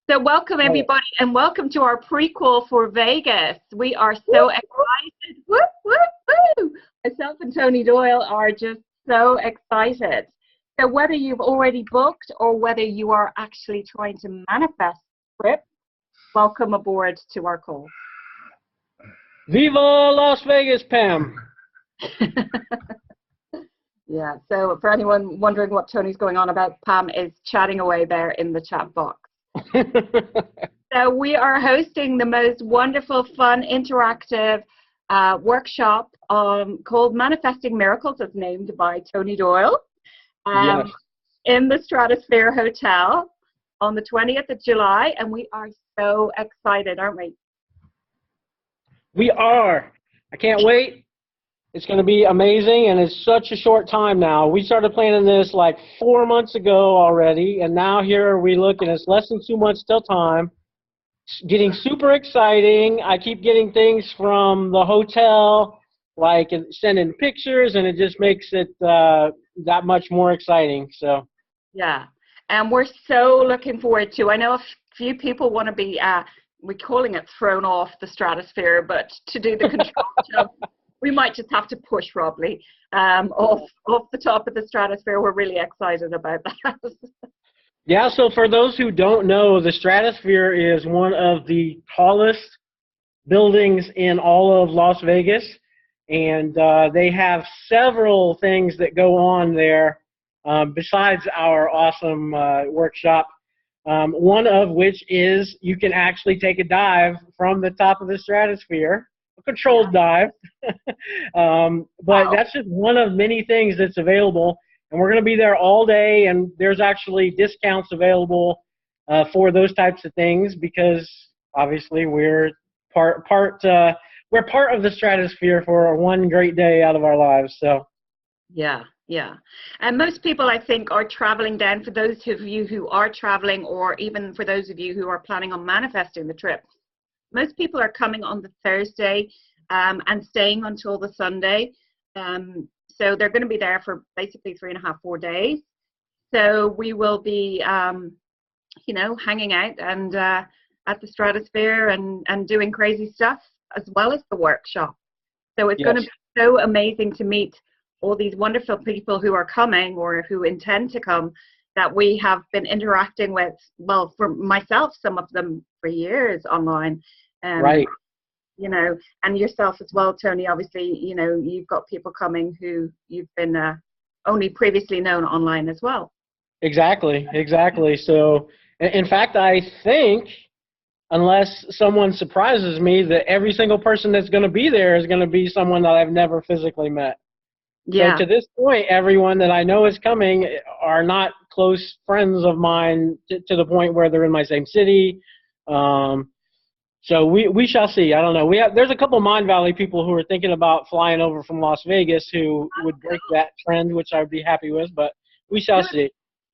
So welcome everybody, and welcome to our prequel for Vegas. We are so excited. Woo, woo, woo. Myself and Tony Doyle are just so excited. So whether you've already booked or whether you are actually trying to manifest a trip, welcome aboard to our call. Viva Las Vegas, Pam. Yeah, so for anyone wondering what Tony's going on about, Pam is chatting away there in the chat box. So we are hosting the most wonderful, fun, interactive workshop called Manifesting Miracles, as named by Tony Doyle, Yes. in the Stratosphere Hotel on the 20th of July, and we are so excited, aren't we? We are. I can't wait. It's going to be amazing, and it's such a short time now. We started planning this like 4 months ago already, and now here we look, and it's less than 2 months till time. It's getting super exciting. I keep getting things from the hotel, like sending pictures, and it just makes it that much more exciting. So. Yeah, and we're so looking forward to. I know a few people want to be, we're calling it thrown off the stratosphere, but to do the control job. We might just have to push Robley off the top of the stratosphere. We're really excited about that. Yeah, so for those who don't know, the Stratosphere is one of the tallest buildings in all of Las Vegas, and they have several things that go on there besides our awesome workshop, one of which is you can actually take a dive from the top of the Stratosphere. Controlled dive, but that's just one of many things that's available, and we're going to be there all day, and there's actually discounts available for those types of things because obviously we're part of the Stratosphere for one great day out of our lives. So yeah, and most people I think are traveling down. For those of you who are traveling, or even for those of you who are planning on manifesting the trip, most people are coming on the Thursday and staying until the Sunday. So they're going to be there for basically 3.5, 4 days. So we will be, hanging out and at the Stratosphere and doing crazy stuff as well as the workshop. So it's going to be so amazing to meet all these wonderful people who are coming or who intend to come that we have been interacting with, well, for myself, some of them for years online. Right. And yourself as well, Tony. Obviously, you've got people coming who you've been only previously known online as well. Exactly. So, in fact, I think, unless someone surprises me, that every single person that's going to be there is going to be someone that I've never physically met. Yeah. So to this point, everyone that I know is coming are not close friends of mine to the point where they're in my same city. So we shall see. I don't know. There's a couple Mind Valley people who are thinking about flying over from Las Vegas who would break that trend, which I would be happy with, but we shall see.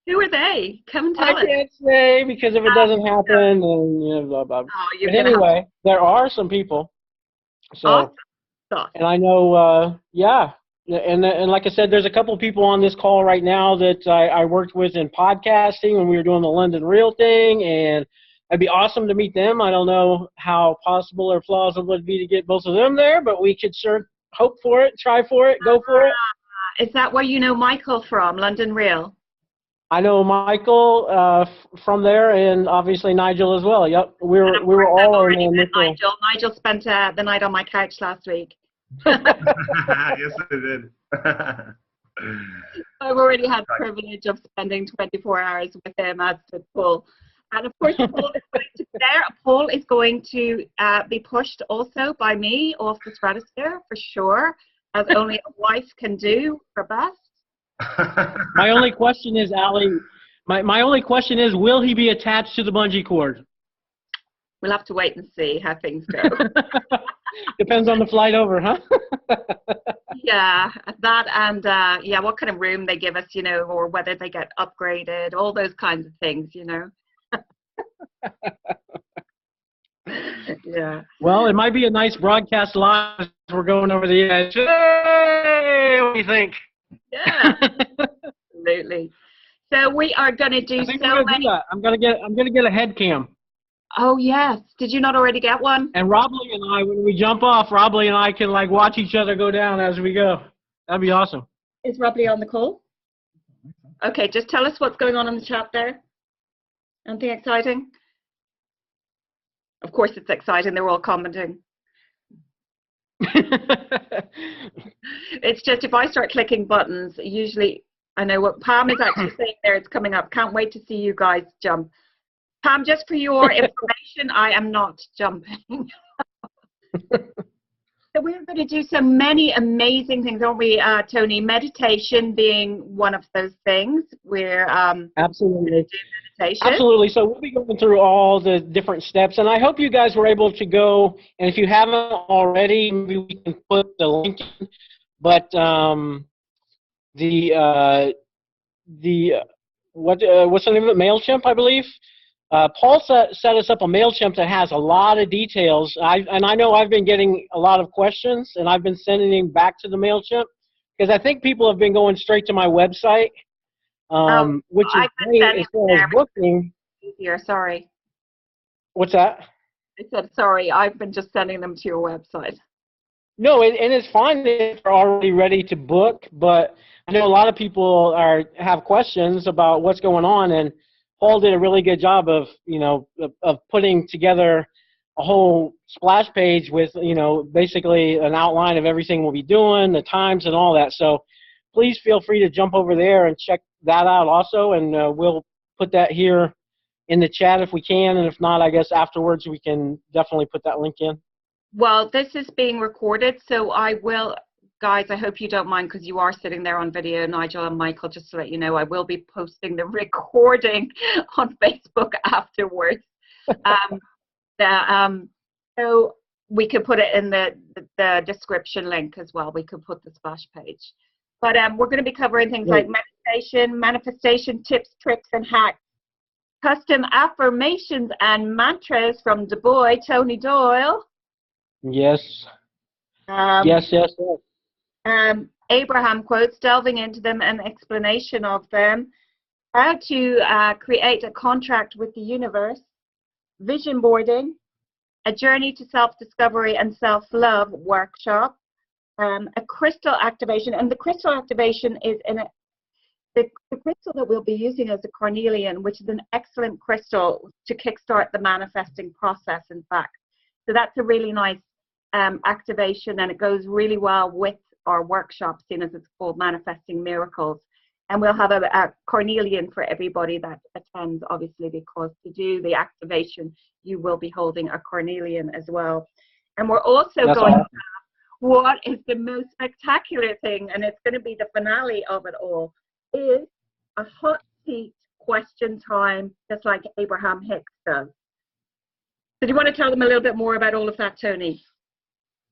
Who are they? Come and tell us. I can't say because if it doesn't happen, then blah, blah. But anyway, there are some people. So, awesome. And I know, and like I said, there's a couple people on this call right now that I worked with in podcasting when we were doing the London Real thing, and it'd be awesome to meet them. I don't know how possible or plausible it'd be to get both of them there, but we could sure hope for it, try for it, go for it. Is that where you know Michael from, London Real? I know Michael from there, and obviously Nigel as well. Yep, we were all in there. Nigel spent the night on my couch last week. Yes, I did. I've already had the privilege of spending 24 hours with him, as did Paul. And of course, Paul is going to be there. Paul is going to be pushed also by me off the Stratosphere for sure, as only a wife can do for best. My only question is, Allie, my only question is, will he be attached to the bungee cord? We'll have to wait and see how things go. Depends on the flight over, huh? Yeah, that and what kind of room they give us, or whether they get upgraded, all those kinds of things, Yeah. Well, it might be a nice broadcast live as we're going over the edge. Hey, what do you think? Yeah, absolutely. So we are going to do so many. I'm gonna get a head cam. Oh, yes. Did you not already get one? And Robley and I, when we jump off, Robley and I can like watch each other go down as we go. That'd be awesome. Is Robley on the call? Okay, just tell us what's going on in the chat there. Anything exciting? Of course it's exciting. They're all commenting. It's just if I start clicking buttons, usually I know what Pam is actually saying there. It's coming up. Can't wait to see you guys jump. Pam, just for your information, I am not jumping. So we're going to do so many amazing things, aren't we, Tony? Meditation being one of those things. We're absolutely. Meditation. Absolutely. So we'll be going through all the different steps, and I hope you guys were able to go. And if you haven't already, maybe we can put the link in. But what's the name of it? MailChimp, I believe. Paul set us up a MailChimp that has a lot of details. And I know I've been getting a lot of questions, and I've been sending them back to the MailChimp because I think people have been going straight to my website, which is great as far as booking. Easier, sorry. What's that? I said, sorry, I've been just sending them to your website. No, and it's fine if they're already ready to book, but I know a lot of people have questions about what's going on, and Paul did a really good job of, of putting together a whole splash page with, basically an outline of everything we'll be doing, the times and all that. So please feel free to jump over there and check that out also, and we'll put that here in the chat if we can, and if not, I guess afterwards we can definitely put that link in. Well, this is being recorded, so I will, guys, I hope you don't mind because you are sitting there on video, Nigel and Michael, just to let you know, I will be posting the recording on Facebook afterwards. So we could put it in the description link as well. We could put the splash page. But we're going to be covering things like meditation, manifestation tips, tricks, and hacks, custom affirmations and mantras from the boy, Tony Doyle. Yes. Yes. Abraham quotes, delving into them and explanation of them, how to create a contract with the universe, vision boarding, a journey to self-discovery and self-love workshop, a crystal activation, and the crystal activation is the crystal that we'll be using is a cornelian, which is an excellent crystal to kickstart the manifesting process, in fact. So that's a really nice activation, and it goes really well with our workshop, seeing as it's called Manifesting Miracles. And we'll have a cornelian for everybody that attends, obviously, because to do the activation, you will be holding a cornelian as well. And we're also going to have what is the most spectacular thing, and it's going to be the finale of it all, is a hot seat question time, just like Abraham Hicks does. So do you want to tell them a little bit more about all of that, Tony?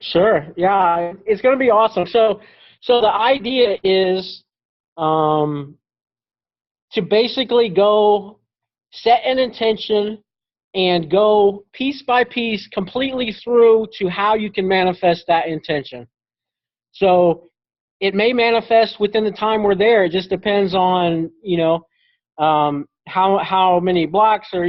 Sure. Yeah, it's going to be awesome. So the idea is to basically go set an intention and go piece by piece completely through to how you can manifest that intention. So it may manifest within the time we're there. It just depends on, how many blocks or,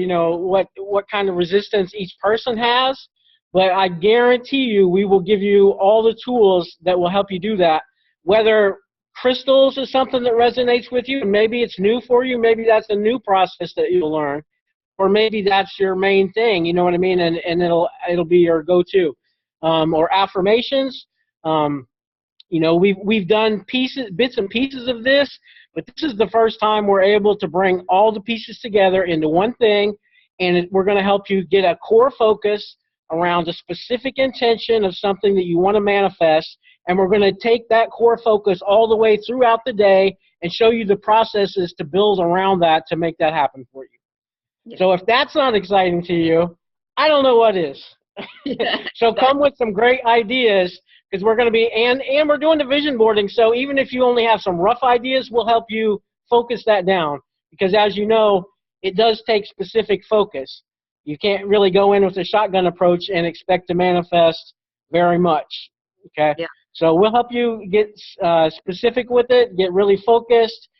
what kind of resistance each person has. But I guarantee you we will give you all the tools that will help you do that. Whether crystals is something that resonates with you, and maybe it's new for you, maybe that's a new process that you'll learn, or maybe that's your main thing, you know what I mean, and it'll be your go-to. Or affirmations, we've done bits and pieces of this, but this is the first time we're able to bring all the pieces together into one thing, and we're going to help you get a core focus around a specific intention of something that you want to manifest, and we're going to take that core focus all the way throughout the day and show you the processes to build around that to make that happen for you. Yeah. So if that's not exciting to you, I don't know what is. So come with some great ideas, because we're going to be, and we're doing the vision boarding, so even if you only have some rough ideas, we'll help you focus that down, because as you know, it does take specific focus. You can't really go in with a shotgun approach and expect to manifest very much, okay? Yeah. So we'll help you get specific with it, get really focused,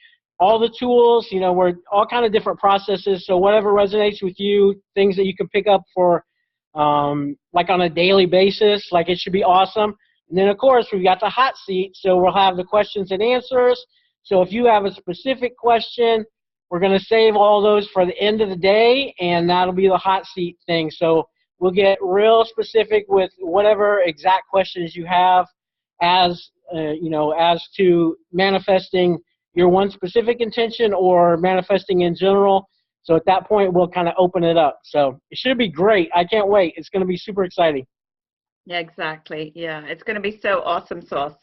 all the tools, you know, we're all kind of different processes. So whatever resonates with you, things that you can pick up for like on a daily basis, like it should be awesome. And then of course we've got the hot seat, so we'll have the questions and answers. So if you have a specific question, we're going to save all those for the end of the day, and that'll be the hot seat thing. So we'll get real specific with whatever exact questions you have as, you know, as to manifesting your one specific intention or manifesting in general. So at that point, we'll kind of open it up. So it should be great. I can't wait. It's going to be super exciting. Yeah, exactly. Yeah, it's going to be so awesome sauce.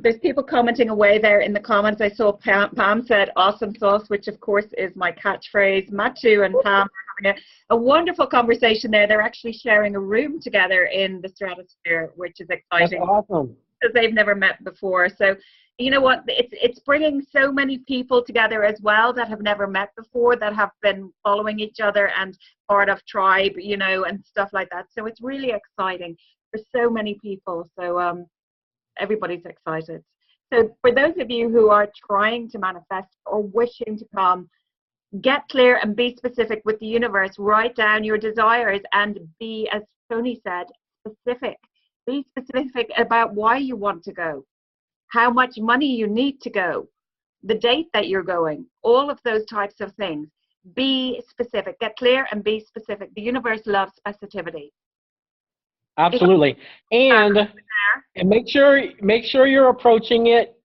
There's people commenting away there in the comments. I saw Pam said awesome sauce, which of course is my catchphrase. Matu and Pam are having a wonderful conversation there. They're actually sharing a room together in the Stratosphere, which is exciting. That's awesome. Because they've never met before. So you know what, it's bringing so many people together as well that have never met before, that have been following each other and part of tribe, you know, and stuff like that. So it's really exciting for so many people. So everybody's excited. So for those of you who are trying to manifest or wishing to come, get clear and be specific with the universe. Write down your desires and be, as Tony said, specific. Be specific about why you want to go, how much money you need to go, the date that you're going, all of those types of things. Be specific. Get clear and be specific. The universe loves specificity. Absolutely. And make sure you're approaching it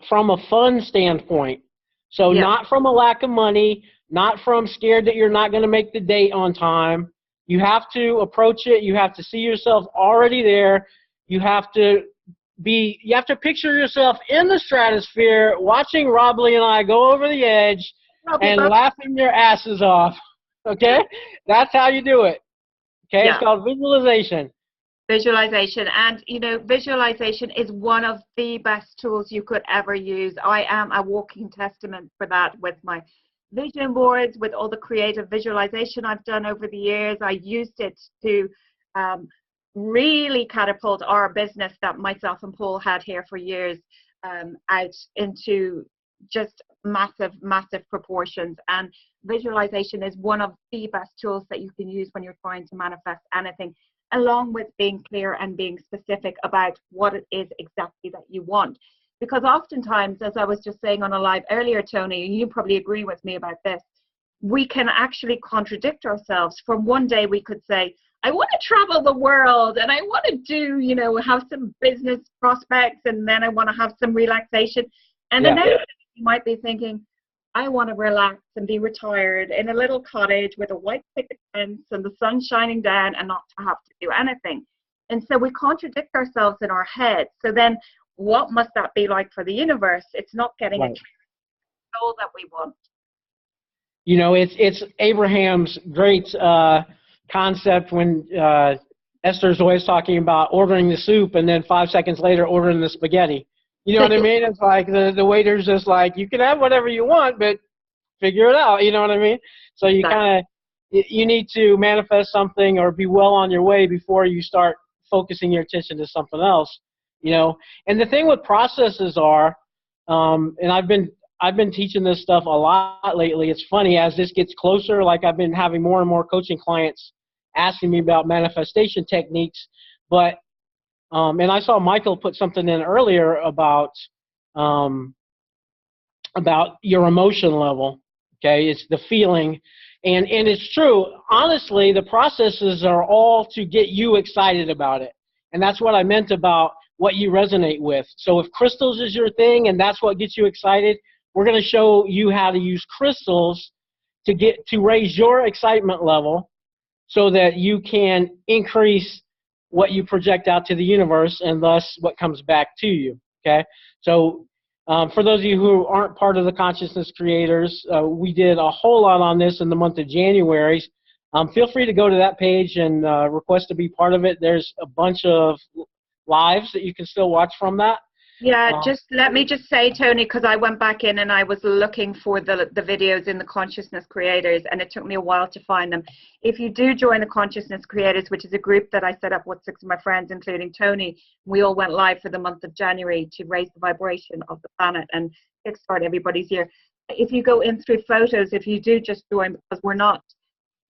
from a fun standpoint. So not from a lack of money, not from scared that you're not going to make the date on time. You have to approach it. You have to see yourself already there. You have to picture yourself in the stratosphere, watching Rob Lee and I go over the edge and laughing your asses off. Okay? That's how you do it. Okay? Yeah. It's called visualization. Visualization. And, you know, visualization is one of the best tools you could ever use. I am a walking testament for that with my vision boards, with all the creative visualization I've done over the years. I used it to really catapult our business that myself and Paul had here for years out into just massive proportions. And visualization is one of the best tools that you can use when you're trying to manifest anything, along with being clear and being specific about what it is exactly that you want. Because oftentimes, as I was just saying on a live earlier, Tony, and you probably agree with me about this, we can actually contradict ourselves. From one day we could say, I want to travel the world and I want to do, you know, have some business prospects, and then I want to have some relaxation. And the next day you might be thinking, I want to relax and be retired in a little cottage with a white picket fence and the sun shining down and not to have to do anything. And so we contradict ourselves in our heads. So then what must that be like for the universe? It's not getting a goal that we want. You know, it's Abraham's great concept when Esther's always talking about ordering the soup and then 5 seconds later ordering the spaghetti. You know what I mean? It's like the waiter's just like, you can have whatever you want, but figure it out. You know what I mean? So you you need to manifest something or be well on your way before you start focusing your attention to something else. You know, and the thing with processes are, and I've been teaching this stuff a lot lately. It's funny, as this gets closer, like I've been having more and more coaching clients asking me about manifestation techniques, but and I saw Michael put something in earlier about your emotion level. Okay, it's the feeling, and it's true. Honestly, the processes are all to get you excited about it, and that's what I meant about what you resonate with. So if crystals is your thing and that's what gets you excited, we're going to show you how to use crystals to raise your excitement level so that you can increase what you project out to the universe and thus what comes back to you. Okay, so for those of you who aren't part of the Consciousness Creators, we did a whole lot on this in the month of January. Feel free to go to that page and request to be part of it. There's a bunch of lives that you can still watch from that. Yeah, just let me just say, Tony, because I went back in and I was looking for the videos in the Consciousness Creators, and it took me a while to find them. If you do join the Consciousness Creators, which is a group that I set up with 6 of my friends, including Tony, we all went live for the month of January to raise the vibration of the planet and kickstart everybody's year. If you go in through photos, if you do just join, because we're not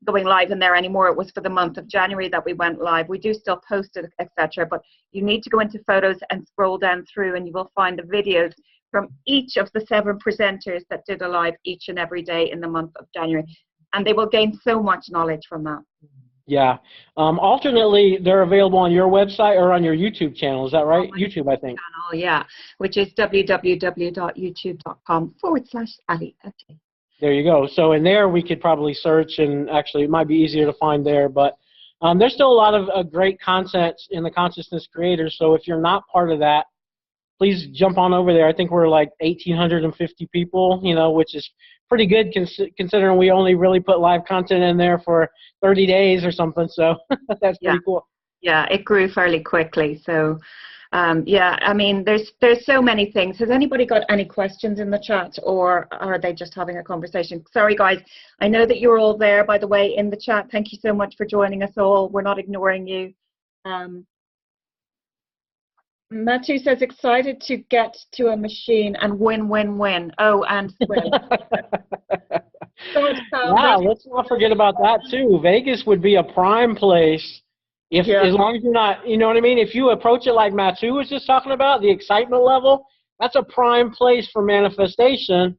going live in there anymore, it was for the month of January that we went live. We do still post it, etc. But you need to go into photos and scroll down through, and you will find the videos from each of the 7 presenters that did a live each and every day in the month of January. And they will gain so much knowledge from that. Yeah. Alternately, they're available on your website or on your YouTube channel. Is that right? YouTube, I think. Channel, yeah, which is www.youtube.com/Allie O'Shea. There you go. So in there, we could probably search, and actually it might be easier to find there. But there's still a lot of great content in the Consciousness Creators. So if you're not part of that, please jump on over there. I think we're like 1,850 people, you know, which is pretty good considering we only really put live content in there for 30 days or something. So that's pretty cool. Yeah, it grew fairly quickly. So, yeah, I mean, there's so many things. Has anybody got any questions in the chat, or are they just having a conversation? Sorry, guys. I know that you're all there, by the way, in the chat. Thank you so much for joining us all. We're not ignoring you. Matthew says, excited to get to a machine and win. Oh, and swim. Yeah, let's not forget about that too. Vegas would be a prime place if, as long as you're not, you know what I mean? If you approach it like Matthew was just talking about, the excitement level, that's a prime place for manifestation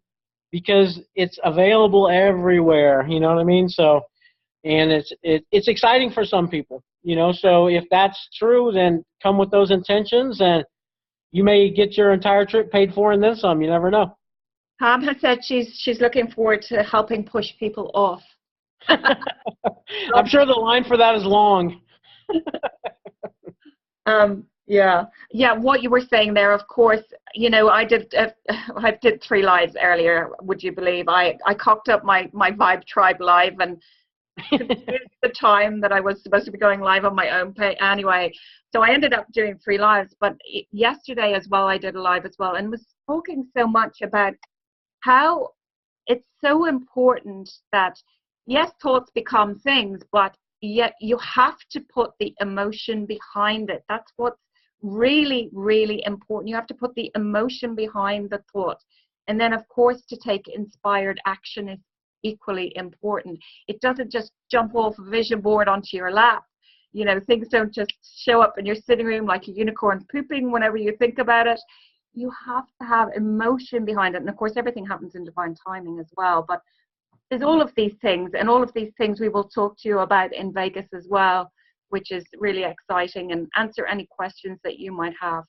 because it's available everywhere. You know what I mean? So, and it's exciting for some people. You know, so if that's true, then come with those intentions, and you may get your entire trip paid for and then some. You never know. Pam has said she's looking forward to helping push people off. I'm sure the line for that is long. Yeah. What you were saying there, of course, you know, I did 3 lives earlier. Would you believe I cocked up my Vibe Tribe live and the time that I was supposed to be going live on my own page anyway. So I ended up doing 3 lives, but yesterday as well I did a live as well, and was talking so much about how it's so important that, yes, thoughts become things, but yet you have to put the emotion behind it. That's what's really, really important. You have to put the emotion behind the thought. And then, of course, to take inspired action is equally important. It doesn't just jump off a vision board onto your lap. You know, things don't just show up in your sitting room like a unicorn pooping whenever you think about it. You have to have emotion behind it. And of course, everything happens in divine timing as well. But there's all of these things, and all of these things we will talk to you about in Vegas as well, which is really exciting, and answer any questions that you might have.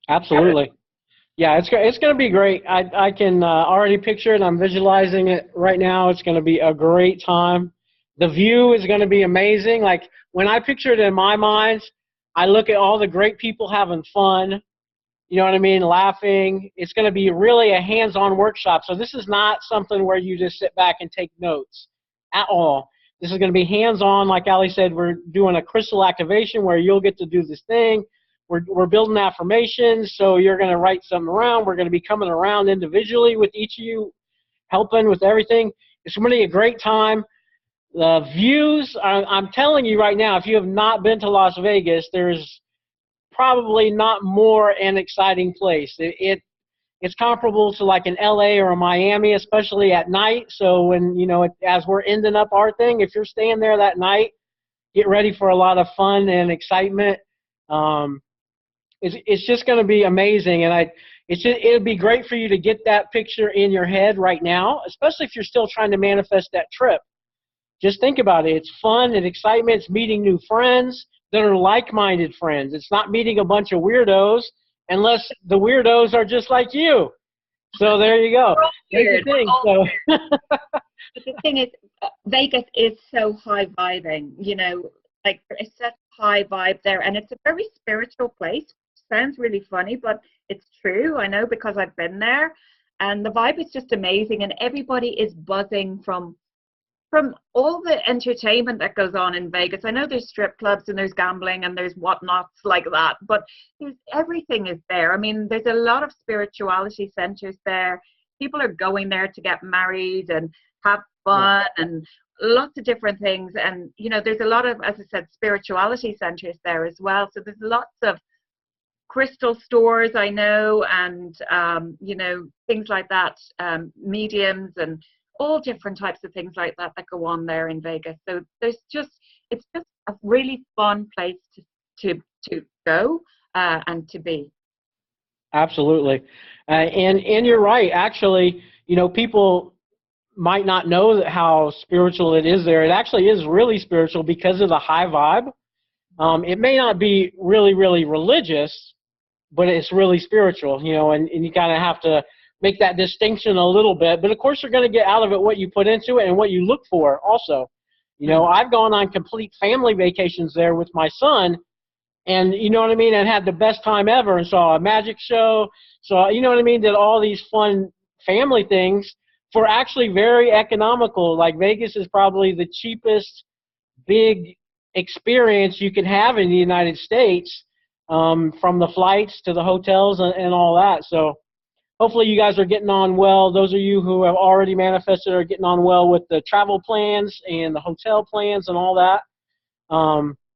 Absolutely. Yeah, it's going to be great. I can already picture it. I'm visualizing it right now. It's going to be a great time. The view is going to be amazing. Like, when I picture it in my mind, I look at all the great people having fun, you know what I mean, laughing. It's going to be really a hands-on workshop. So this is not something where you just sit back and take notes at all. This is going to be hands-on. Like Allie said, we're doing a crystal activation where you'll get to do this thing. We're building affirmations, so you're going to write something around. We're going to be coming around individually with each of you, helping with everything. It's going to be a great time. The views, I'm telling you right now, if you have not been to Las Vegas, there's probably not more an exciting place. It's comparable to like an LA or a Miami, especially at night. So when, you know, as we're ending up our thing, if you're staying there that night, get ready for a lot of fun and excitement. It's just going to be amazing, and it'd be great for you to get that picture in your head right now, especially if you're still trying to manifest that trip. Just think about it. It's fun and excitement. It's meeting new friends that are like-minded friends. It's not meeting a bunch of weirdos unless the weirdos are just like you. So there you go. That's the thing. But the thing is, Vegas is so high vibing, you know, like it's such a high vibe there, and it's a very spiritual place. Sounds really funny, but it's true. I know, because I've been there, and the vibe is just amazing, and everybody is buzzing from all the entertainment that goes on in Vegas. I know there's strip clubs and there's gambling and there's whatnots like that, but everything is there. I mean, there's a lot of spirituality centers there. People are going there to get married and have fun and lots of different things. And, you know, there's a lot of, as I said, spirituality centers there as well. So there's lots of crystal stores, I know, and you know, things like that, mediums and all different types of things like that that go on there in Vegas. So it's just a really fun place to go and to be. Absolutely. And you're right. Actually, you know, people might not know how spiritual it is there. It actually is really spiritual because of the high vibe. It may not be really, really religious, but it's really spiritual, you know, and you kind of have to make that distinction a little bit. But, of course, you're going to get out of it what you put into it and what you look for also. You know, I've gone on complete family vacations there with my son, and you know what I mean, and had the best time ever, and saw a magic show. So, you know what I mean, did all these fun family things for actually very economical. Like Vegas is probably the cheapest big experience you can have in the United States, from the flights to the hotels and all that. So hopefully you guys are getting on well. Those of you who have already manifested are getting on well with the travel plans and the hotel plans and all that.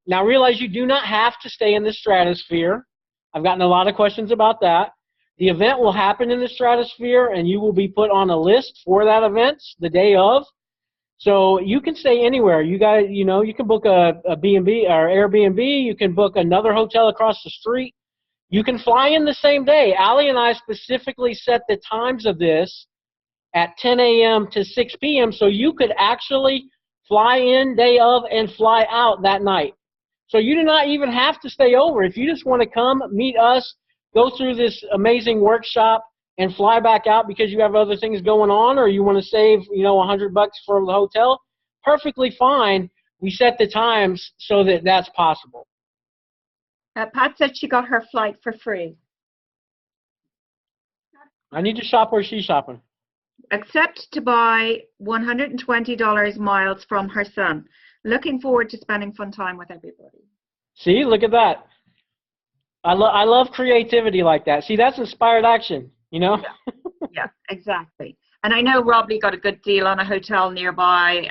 Now realize you do not have to stay in the stratosphere. I've gotten a lot of questions about that. The event will happen in the stratosphere, and you will be put on a list for that event the day of. So you can stay anywhere. You guys, you know, you can book a B&B or Airbnb. You can book another hotel across the street. You can fly in the same day. Allie and I specifically set the times of this at 10 a.m. to 6 p.m. so you could actually fly in day of and fly out that night. So you do not even have to stay over. If you just want to come, meet us, go through this amazing workshop, and fly back out because you have other things going on, or you want to save, you know, $100 for the hotel, perfectly fine. We set the times so that that's possible. Pat said she got her flight for free. I need to shop where she's shopping. Except to buy $120 miles from her son. Looking forward to spending fun time with everybody. See, look at that. I love creativity like that. See, that's inspired action, you know? Yeah, exactly. And I know Rob Lee got a good deal on a hotel nearby.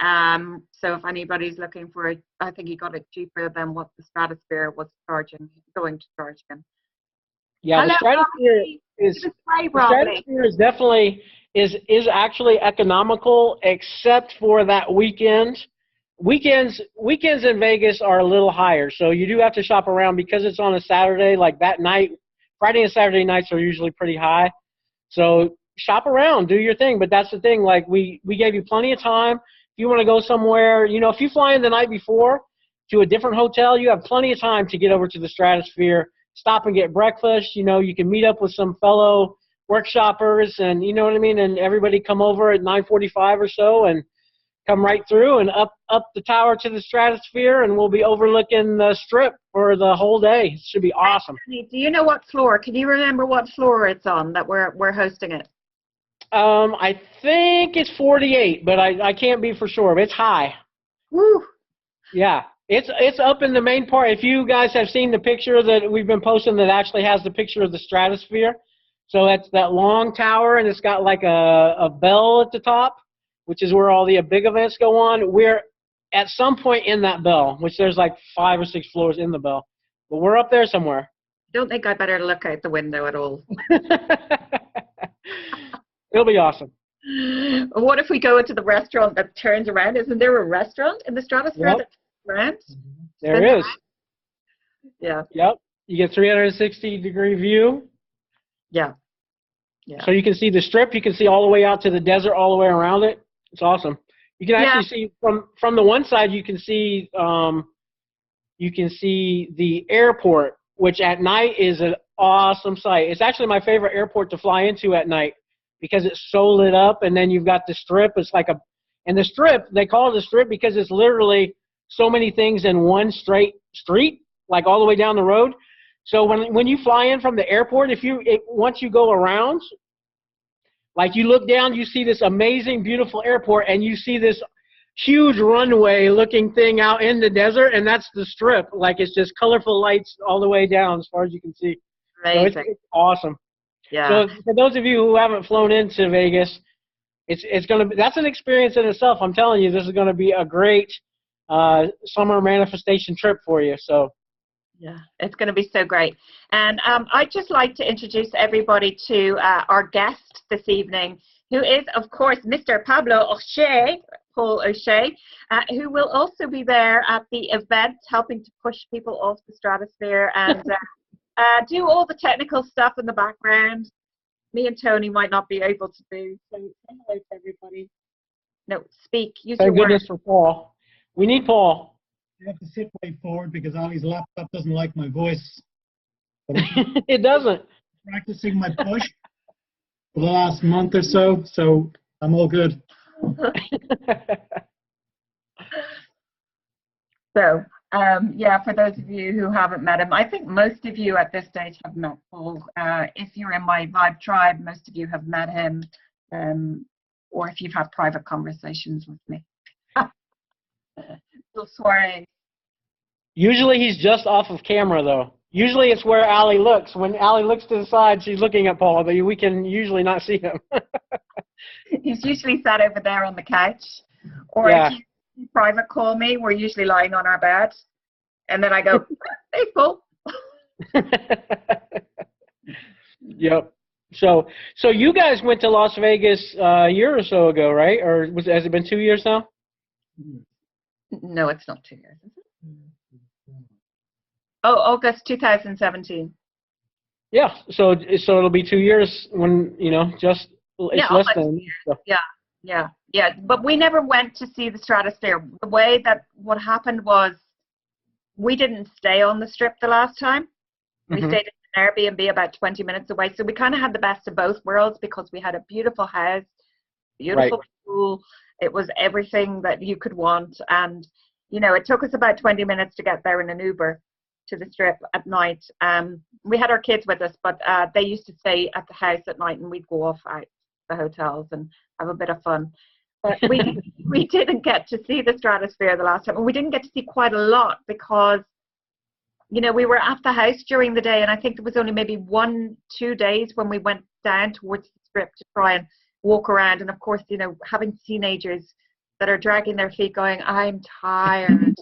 So if anybody's looking for it, I think he got it cheaper than what the Stratosphere was going to charge him. Yeah, the Stratosphere is definitely is actually economical, except for that weekend. Weekends in Vegas are a little higher, so you do have to shop around because it's on a Saturday. Like that night, Friday and Saturday nights are usually pretty high. So shop around, do your thing. But that's the thing. Like we gave you plenty of time. If you want to go somewhere, you know, if you fly in the night before to a different hotel, you have plenty of time to get over to the Stratosphere, stop and get breakfast. You know, you can meet up with some fellow workshoppers, and you know what I mean. And everybody come over at 9:45 or so, and come right through and up the tower to the Stratosphere, and we'll be overlooking the Strip for the whole day. It should be awesome. Do you know what floor? Can you remember what floor it's on that we're hosting it? I think it's 48, but I can't be for sure. But it's high. Woo! Yeah, it's up in the main part. If you guys have seen the picture that we've been posting that actually has the picture of the Stratosphere, so that's that long tower, and it's got like a bell at the top, which is where all the big events go on. We're at some point in that bell, which there's like 5 or 6 floors in the bell. But we're up there somewhere. Don't think I better look out the window at all. It'll be awesome. What if we go into the restaurant that turns around? Isn't there a restaurant in the Stratosphere that turns around? There is. Yeah. Yep. You get 360-degree view. Yeah. Yeah. So you can see the Strip. You can see all the way out to the desert, all the way around it. It's awesome. You can actually see from the one side. You can see the airport, which at night is an awesome sight. It's actually my favorite airport to fly into at night because it's so lit up. And then you've got the Strip. It's like and the Strip, they call it the Strip because it's literally so many things in one straight street, like all the way down the road. So when you fly in from the airport, once you go around, like you look down, you see this amazing, beautiful airport, and you see this huge runway-looking thing out in the desert, and that's the Strip. Like it's just colorful lights all the way down as far as you can see. Amazing. So it's awesome. Yeah. So for those of you who haven't flown into Vegas, that's an experience in itself. I'm telling you, this is going to be a great summer manifestation trip for you. So. Yeah, it's going to be so great. And I'd just like to introduce everybody to our guest this evening, who is, of course, Mr. Paul O'Shea, who will also be there at the event, helping to push people off the stratosphere and do all the technical stuff in the background. Me and Tony might not be able to do. So say hello to everybody. No, speak. Use your Thank goodness for Paul. We need Paul. I have to sit way forward because Ali's laptop doesn't like my voice. It doesn't. Practicing my push for the last month or so, so I'm all good. So, yeah, for those of you who haven't met him, I think most of you at this stage have met Paul. If you're in my Vibe tribe, most of you have met him, or if you've had private conversations with me. Little soiree. Usually he's just off of camera, though. Usually it's where Allie looks. When Allie looks to the side, she's looking at Paul, but we can usually not see him. He's usually sat over there on the couch. Or Yeah. if you private call me, we're usually lying on our bed. And then I go, hey, Paul. Yep. So you guys went to Las Vegas a year or so ago, right? Or has it been 2 years now? No, it's not 2 years, is it? Oh, August 2017. Yeah. So it'll be 2 years when, just it's less than. So. Yeah. But we never went to see the stratosphere. The way that what happened was we didn't stay on the Strip the last time. We stayed in an Airbnb about 20 minutes away. So we kind of had the best of both worlds because we had a beautiful house, beautiful pool. It was everything that you could want. And, it took us about 20 minutes to get there in an Uber to the Strip at night. We had our kids with us, but they used to stay at the house at night and we'd go off out the hotels and have a bit of fun. But we didn't get to see the stratosphere the last time. And we didn't get to see quite a lot because, we were at the house during the day, and I think there was only maybe 1-2 days when we went down towards the Strip to try and walk around. And of course, having teenagers that are dragging their feet going, I'm tired.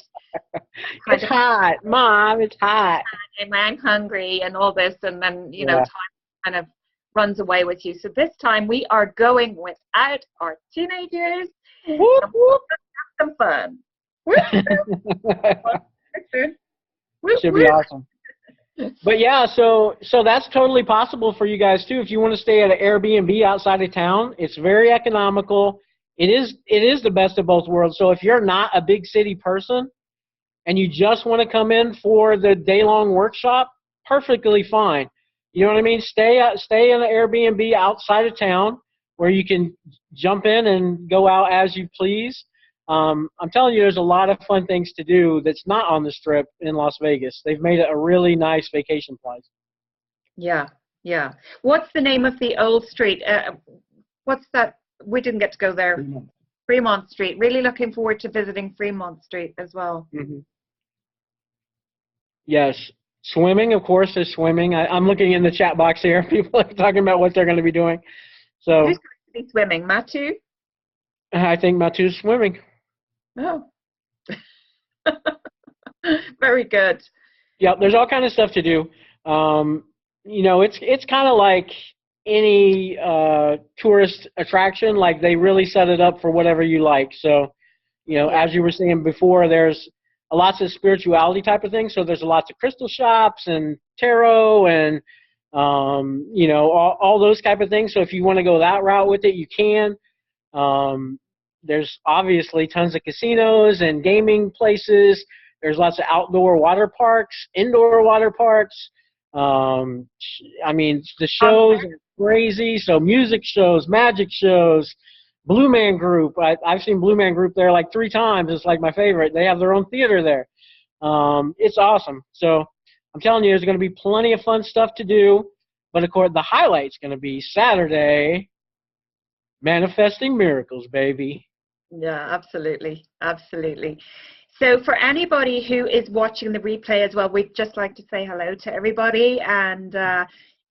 It's hot, Mom, it's hot. And I'm hungry and all this, and then, time kind of runs away with you. So this time we are going without our teenagers. Whoop, whoop. Have some fun. Should be awesome. But yeah, so that's totally possible for you guys too. If you want to stay at an Airbnb outside of town, it's very economical. It is the best of both worlds. So if you're not a big city person and you just want to come in for the day-long workshop, perfectly fine. You know what I mean? Stay in an Airbnb outside of town where you can jump in and go out as you please. I'm telling you, there's a lot of fun things to do that's not on the Strip in Las Vegas. They've made it a really nice vacation place. Yeah. What's the name of the old street? What's that? We didn't get to go there. Fremont Street. Really looking forward to visiting Fremont Street as well. Mm-hmm. Yes. Swimming, of course, there's swimming. I'm looking in the chat box here. People are talking about what they're going to be doing. So who's going to be swimming? Matu? I think Matu's swimming. Oh. Very good. Yeah, there's all kind of stuff to do. It's kind of like any tourist attraction. Like they really set it up for whatever you like. So, as you were saying before, there's lots of spirituality type of things. So there's lots of crystal shops and tarot and all those type of things. So if you want to go that route with it, you can. There's obviously tons of casinos and gaming places. There's lots of outdoor water parks, indoor water parks. The shows are crazy. So music shows, magic shows, Blue Man Group. I've seen Blue Man Group there like 3 times. It's like my favorite. They have their own theater there. It's awesome. So I'm telling you, there's going to be plenty of fun stuff to do. But of course, the highlight's going to be Saturday. Manifesting miracles, baby. Yeah, absolutely. So for anybody who is watching the replay as well, we'd just like to say hello to everybody. And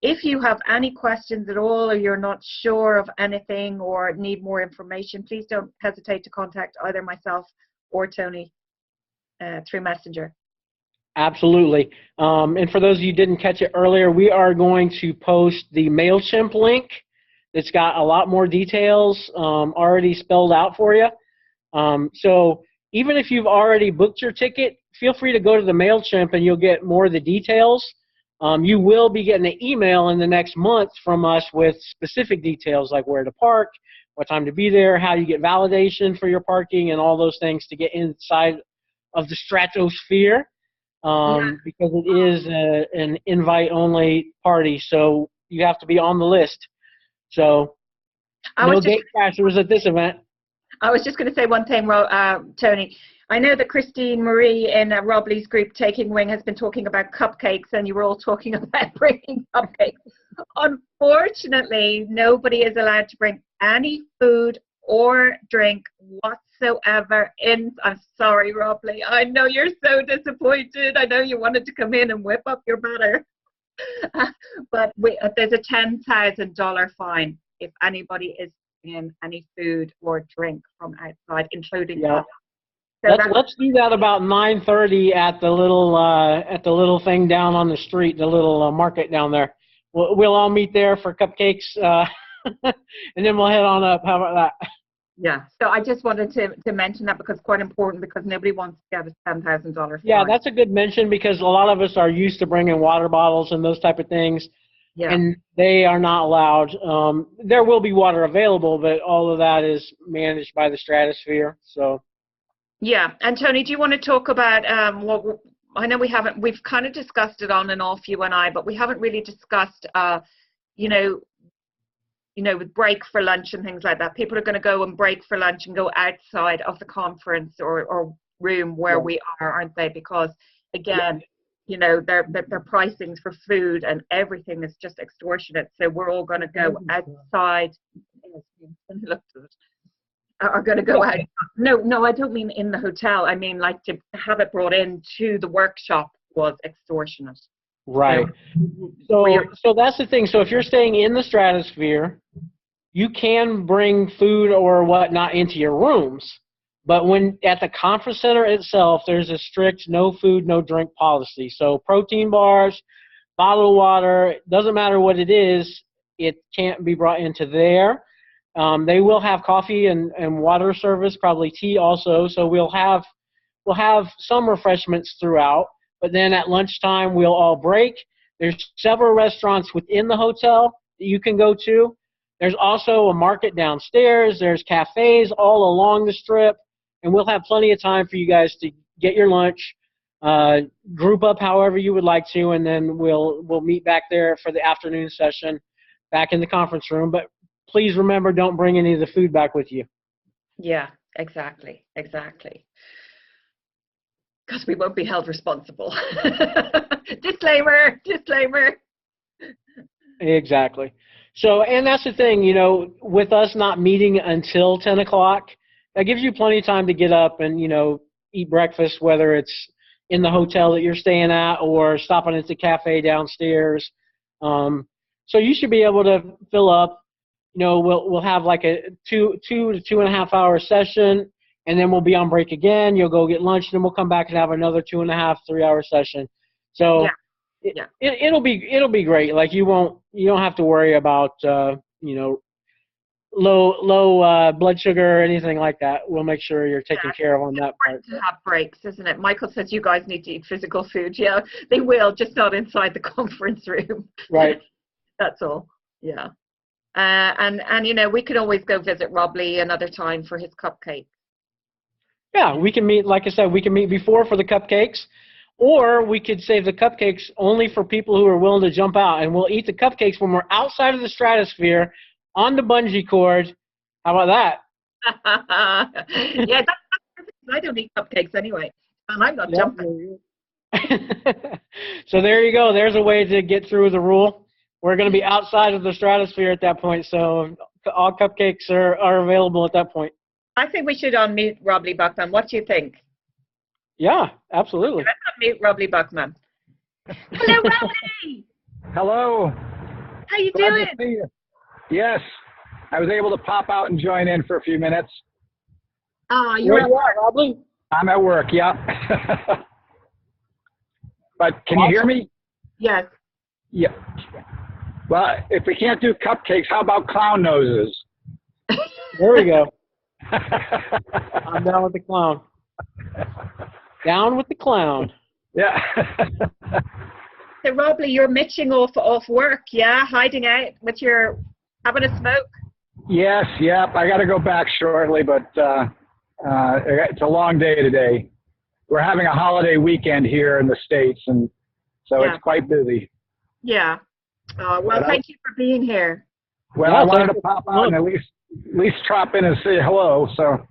if you have any questions at all, or you're not sure of anything or need more information, please don't hesitate to contact either myself or Tony through Messenger. Absolutely. And for those of you who didn't catch it earlier, we are going to post the MailChimp link. It's got a lot more details already spelled out for you. So even if you've already booked your ticket, feel free to go to the MailChimp and you'll get more of the details. You will be getting an email in the next month from us with specific details like where to park, what time to be there, how you get validation for your parking, and all those things to get inside of the stratosphere. Because it is an invite-only party, so you have to be on the list. So no gate crashers at this event. I was just going to say one thing, Tony. I know that Christine Marie in Rob Lee's group, Taking Wing, has been talking about cupcakes, and you were all talking about bringing cupcakes. Unfortunately, nobody is allowed to bring any food or drink whatsoever in. I'm sorry, Rob Lee. I know you're so disappointed. I know you wanted to come in and whip up your batter. But there's a $10,000 fine if anybody is bringing any food or drink from outside, including that. So let's do that about 9:30 at the little thing down on the street, the little market down there. We'll all meet there for cupcakes, and then we'll head on up. How about that? Yeah. So I just wanted to mention that because it's quite important, because nobody wants to get a $10,000 fine. Yeah, that's a good mention, because a lot of us are used to bringing water bottles and those type of things, and they are not allowed. There will be water available, but all of that is managed by the Stratosphere. So. Yeah, and Tony, do you want to talk about what I know we've kind of discussed it on and off, you and I, but we haven't really discussed, with break for lunch and things like that. People are going to go and break for lunch and go outside of the conference or room where we are, aren't they? Because again, their pricings for food and everything is just extortionate. So we're all going to go outside. Are going to go out. No, I don't mean in the hotel. I mean, like, to have it brought into the workshop was extortionate. Right. So that's the thing. So if you're staying in the Stratosphere, you can bring food or whatnot into your rooms. But when at the conference center itself, there's a strict no food, no drink policy. So protein bars, bottled water, doesn't matter what it is, it can't be brought into there. They will have coffee and water service, probably tea also. So we'll have some refreshments throughout. But then at lunchtime, we'll all break. There's several restaurants within the hotel that you can go to. There's also a market downstairs. There's cafes all along the strip. And we'll have plenty of time for you guys to get your lunch, group up however you would like to, and then we'll meet back there for the afternoon session back in the conference room. But please remember, don't bring any of the food back with you. Yeah, exactly. Because we won't be held responsible. Disclaimer. Exactly. So, and that's the thing, with us not meeting until 10 o'clock, that gives you plenty of time to get up and, eat breakfast, whether it's in the hotel that you're staying at or stopping at the cafe downstairs. So you should be able to fill up. We'll have like a 2 to 2.5 hour session, and then we'll be on break again. You'll go get lunch, then we'll come back and have another 2.5, 3 hour session. So it'll be great. Like you don't have to worry about low blood sugar or anything like that. We'll make sure you're taken care of on that part. To have breaks, isn't it? Michael says you guys need to eat physical food. Yeah, they will, just not inside the conference room. Right. That's all. Yeah. And we could always go visit Rob Lee another time for his cupcakes. Yeah, we can meet, like I said, we can meet before for the cupcakes, or we could save the cupcakes only for people who are willing to jump out, and we'll eat the cupcakes when we're outside of the Stratosphere on the bungee cord. How about that? Yeah, I don't eat cupcakes anyway, and I'm not jumping. So there you go. There's a way to get through the rule. We're going to be outside of the Stratosphere at that point, so all cupcakes are available at that point. I think we should unmute Rob Lee Buckman. What do you think? Yeah, absolutely. Let's unmute Rob Lee Buckman. Hello, Rob Lee. Hello. How you doing? Glad to see you. Yes, I was able to pop out and join in for a few minutes. You're at work, Rob Lee? I'm at work, yeah. But can you hear me? Yes. Yeah. Well, if we can't do cupcakes, how about clown noses? There we go. I'm down with the clown. Down with the clown. Yeah. So, Robley, you're mitching off work, yeah? Hiding out with your, having a smoke? Yes, yep. I got to go back shortly, but it's a long day today. We're having a holiday weekend here in the States, and so Yeah. it's quite busy. Yeah. Well, thank you for being here. Well, Yeah, I wanted thank to you. pop out and at least drop in and say hello. So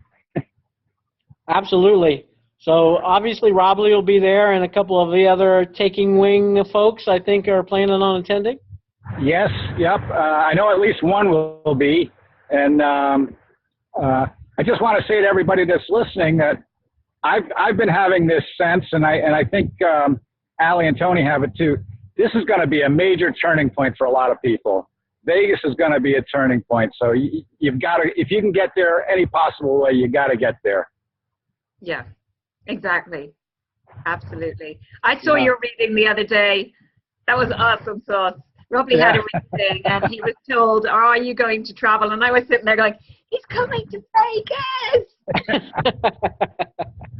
Absolutely. So obviously Robley will be there, and a couple of the other Taking Wing folks I think are planning on attending. yes, yep. I know at least one will be, and I just want to say to everybody that's listening that I've been having this sense, and I think Allie and Tony have it too. This is going to be a major turning point for a lot of people. Vegas is going to be a turning point. So you've got to, if you can get there any possible way, you got to get there. Yeah, exactly. Absolutely. I saw your reading the other day. That was awesome sauce. Robbie had a reading, and he was told, are you going to travel? And I was sitting there going, he's coming to Vegas.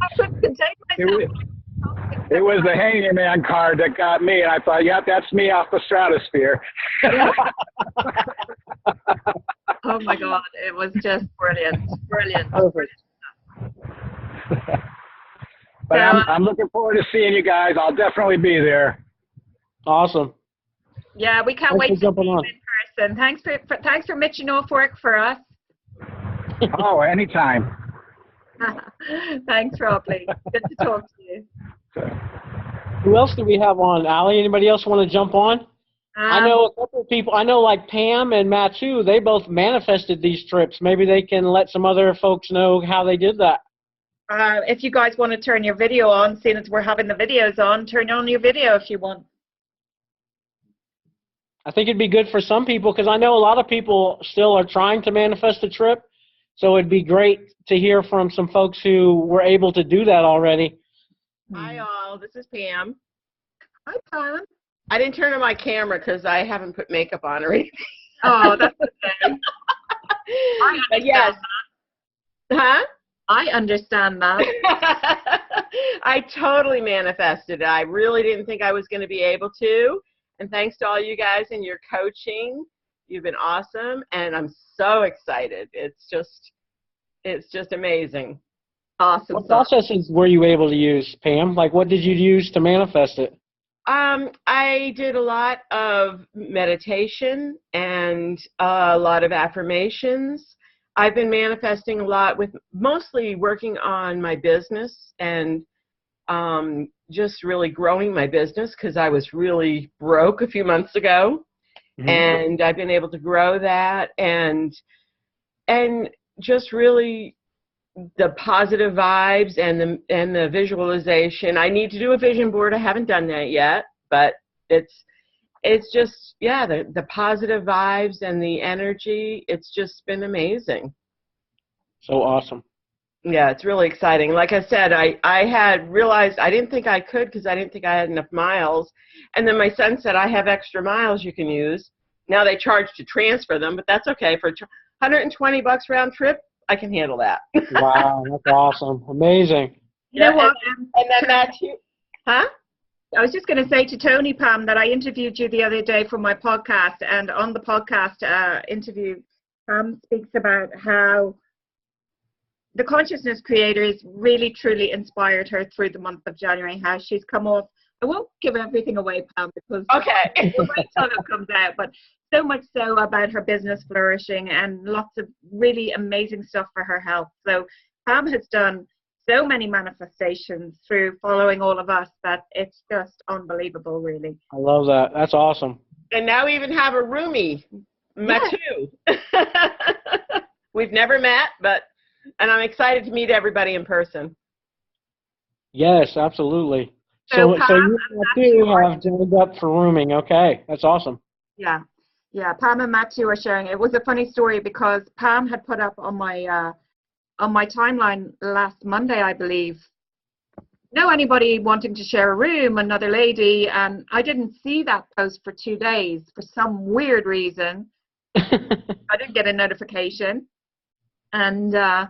I couldn't contain myself. It was the handyman card that got me, and I thought, yep, that's me off the stratosphere. Oh, my God. It was just brilliant. Brilliant. But So, I'm looking forward to seeing you guys. I'll definitely be there. Awesome. yeah, we can't Thanks wait for to see jumping you on. in person. Thanks for mitching off work for us. Oh, anytime. Thanks, Robley. Good to talk to you. Who else do we have on? Allie, anybody else want to jump on? I know a couple of people. I know like Pam and Matthew, they both manifested these trips. Maybe they can let some other folks know how they did that. If you guys want to turn your video on, seeing as we're having the videos on, turn on your video if you want. I think it'd be good for some people because I know a lot of people still are trying to manifest a trip. So it'd be great to hear from some folks who were able to do that already. Hi all, this is Pam. Hi, Pam. I didn't turn on my camera because I haven't put makeup on or anything. Oh, that's okay. But yes. Huh? I understand that. I totally manifested it. I really didn't think I was going to be able to. And thanks to all you guys and your coaching, you've been awesome. And I'm so excited. It's just amazing. Awesome. What processes were you able to use, Pam? Like, what did you use to manifest it? I did a lot of meditation and a lot of affirmations. I've been manifesting a lot with mostly working on my business and just really growing my business because I was really broke a few months ago. Mm-hmm. And I've been able to grow that and just really the positive vibes and the visualization. I need to do a vision board. I haven't done that yet, but it's just, yeah, the positive vibes and the energy, it's just been amazing. So awesome. Yeah, it's really exciting. Like I said, I had realized I didn't think I could because I didn't think I had enough miles. And then my son said, I have extra miles you can use. Now they charge to transfer them, but that's okay. For $120 round trip, I can handle that. Wow, that's awesome. Amazing. You know what? And then Matthew, huh? I was just going to say to Tony, Pam, that I interviewed you the other day for my podcast, and on the podcast interview, Pam speaks about how the Consciousness Creators really, truly inspired her through the month of January, how she's come off. I won't give everything away, Pam, because okay. we'll wait till it comes out, but so much so about her business flourishing and lots of really amazing stuff for her health. So Pam has done so many manifestations through following all of us that it's just unbelievable, really. I love that. That's awesome. And now we even have a roomie, Matthew. We've never met, and I'm excited to meet everybody in person. Yes, absolutely. So you and Matthew have joined up for rooming. Okay, that's awesome. Yeah. Pam and Matthew are sharing. It was a funny story because Pam had put up on my timeline last Monday, I believe, know anybody wanting to share a room, another lady, and I didn't see that post for 2 days for some weird reason. I didn't get a notification. And I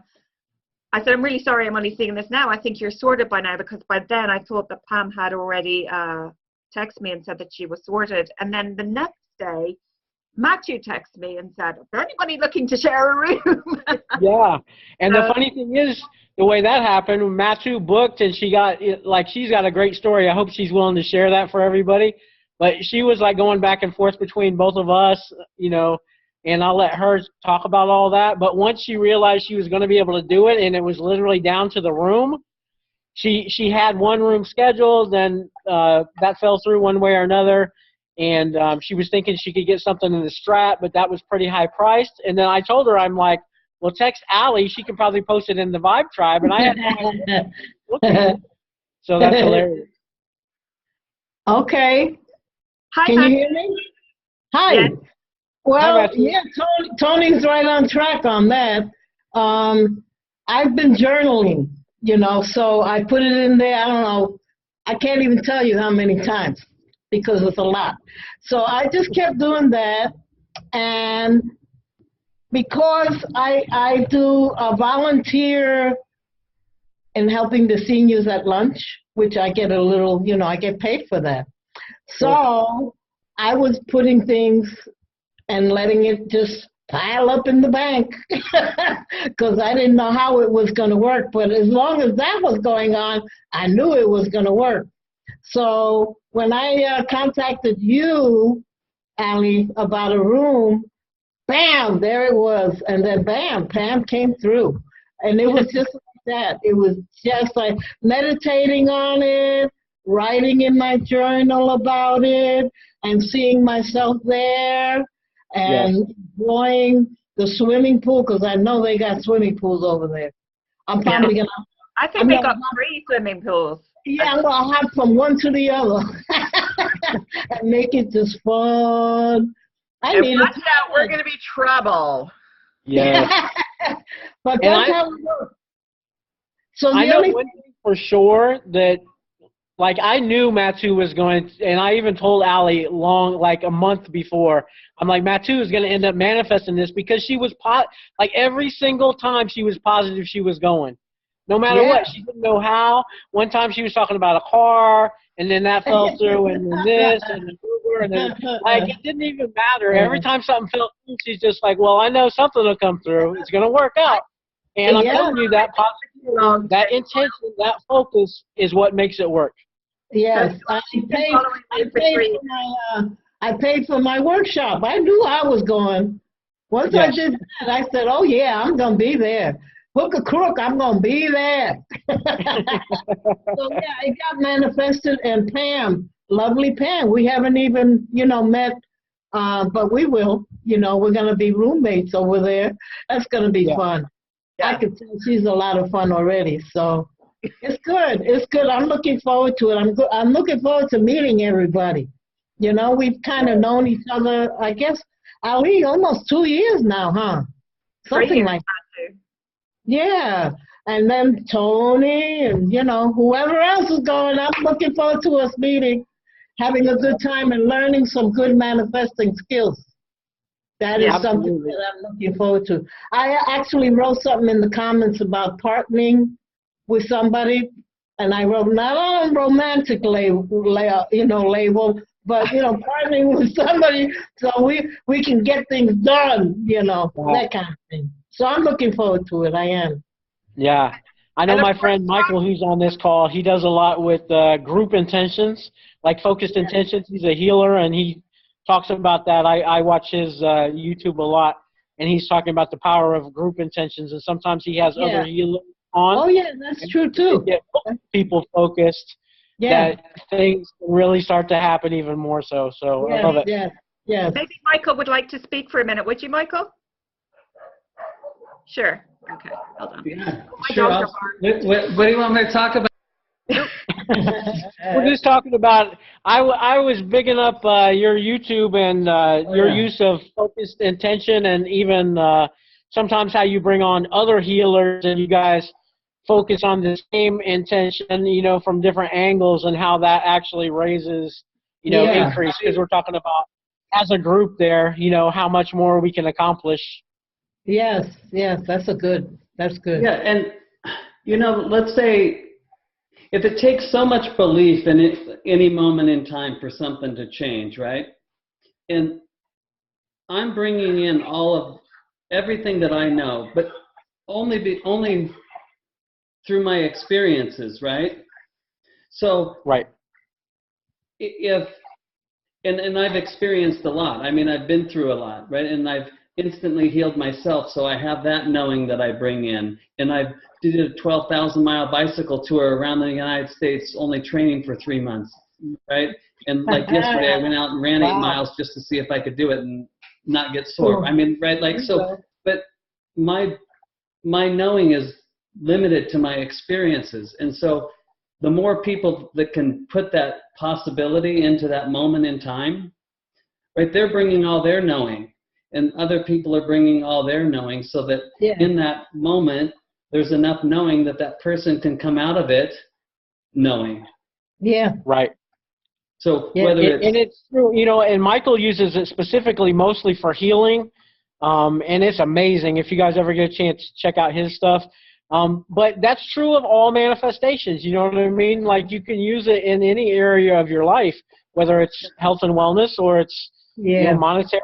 said, I'm really sorry I'm only seeing this now. I think you're sorted by now, because by then I thought that Pam had already texted me and said that she was sorted. And then the next day, Matthew texted me and said, is there anybody looking to share a room? Yeah. And the funny thing is, the way that happened, Matthew booked, and she got, like, she's got a great story. I hope she's willing to share that for everybody. But she was, like, going back and forth between both of us, you know, and I'll let her talk about all that. But once she realized she was going to be able to do it, and it was literally down to the room, she had one room scheduled, and that fell through one way or another. And she was thinking she could get something in the Strat, but that was pretty high priced. And then I told her, I'm like, well, text Allie. She can probably post it in the Vibe Tribe. And I had okay. So that's hilarious. Okay. Hi, Can you hear me? Hi. Yes. Well, yeah, Tony's right on track on that. I've been journaling, you know, so I put it in there. I don't know. I can't even tell you how many times, because it's a lot. So I just kept doing that. And because I do a volunteer in helping the seniors at lunch, which I get a little, you know, I get paid for that. So I was putting things and letting it just pile up in the bank, because I didn't know how it was going to work. But as long as that was going on, I knew it was going to work. So when I contacted you, Allie, about a room, bam, there it was. And then bam, Pam came through. And it was just like that. It was just like meditating on it, writing in my journal about it, and seeing myself there, and enjoying the swimming pool, because I know they got swimming pools over there. I'm probably going to... I think they got 3 swimming pools. Yeah, I'm going to hop from one to the other and make it just fun. Watch out, we're going to be trouble. Yeah. But that's how it works. So I know one thing for sure, that, like, I knew Matthew was going to, and I even told Allie like a month before, I'm like, Matthew is going to end up manifesting this, because she was, like, every single time she was positive she was going. No matter what, she didn't know how. One time she was talking about a car, and then that fell through, and then this, and then Uber, and then, like, it didn't even matter. Every time something fell through, she's just like, well, I know something will come through. It's going to work out. And I'm telling you, that positive, that intention, that focus is what makes it work. Yes, I paid for my workshop. I knew I was going. Once I did that, I said, oh, yeah, I'm going to be there. Hook or crook, I'm going to be there. So, yeah, it got manifested. And Pam, lovely Pam, we haven't even, you know, met, but we will. You know, we're going to be roommates over there. That's going to be fun. I could tell she's a lot of fun already. So it's good. It's good. I'm looking forward to it. I'm looking forward to meeting everybody. You know, we've kind of known each other, I guess, Allie, almost 2 years now, huh? Something like that. Yeah. And then Tony and, you know, whoever else is going, I'm looking forward to us meeting, having a good time, and learning some good manifesting skills. That is something that I'm looking forward to. I actually wrote something in the comments about partnering with somebody, and I wrote not on a romantic label, but, you know, partnering with somebody so we can get things done, you know, that kind of thing. So I'm looking forward to it. I am. Yeah. I know my friend Michael, who's on this call, he does a lot with group intentions, like focused intentions. He's a healer, and he talks about that. I watch his YouTube a lot, and he's talking about the power of group intentions, and sometimes he has other healers on. Oh, yeah, that's true, too. Get people focused, that things really start to happen even more so. So I love it. Yeah. Maybe Michael would like to speak for a minute. Would you, Michael? Sure. Okay. Hold on. Yeah. Sure. What do you want me to talk about? We're just talking about, I was bigging up your YouTube and your use of focused intention, and even sometimes how you bring on other healers and you guys focus on the same intention, you know, from different angles, and how that actually raises, you know, increase, because we're talking about as a group there, you know, how much more we can accomplish. Yes, that's good. Yeah, and, you know, let's say if it takes so much belief in it, any moment in time for something to change, right? And I'm bringing in all of everything that I know, but only through my experiences, right? So right. And I've experienced a lot. I mean, I've been through a lot, right? And I've instantly healed myself, so I have that knowing that I bring in. And I've did a 12,000-mile bicycle tour around the United States, only training for 3 months, right? And like yesterday, I went out and ran 8 miles just to see if I could do it and not get sore. I mean, right? Like so, but my knowing is limited to my experiences, and so the more people that can put that possibility into that moment in time, right? They're bringing all their knowing, and other people are bringing all their knowing, so that in that moment, there's enough knowing that that person can come out of it knowing. Yeah. Right. So whether it's true, you know, and Michael uses it specifically mostly for healing, and it's amazing. If you guys ever get a chance to check out his stuff. But that's true of all manifestations, you know what I mean? Like, you can use it in any area of your life, whether it's health and wellness, or it's you know, monetary,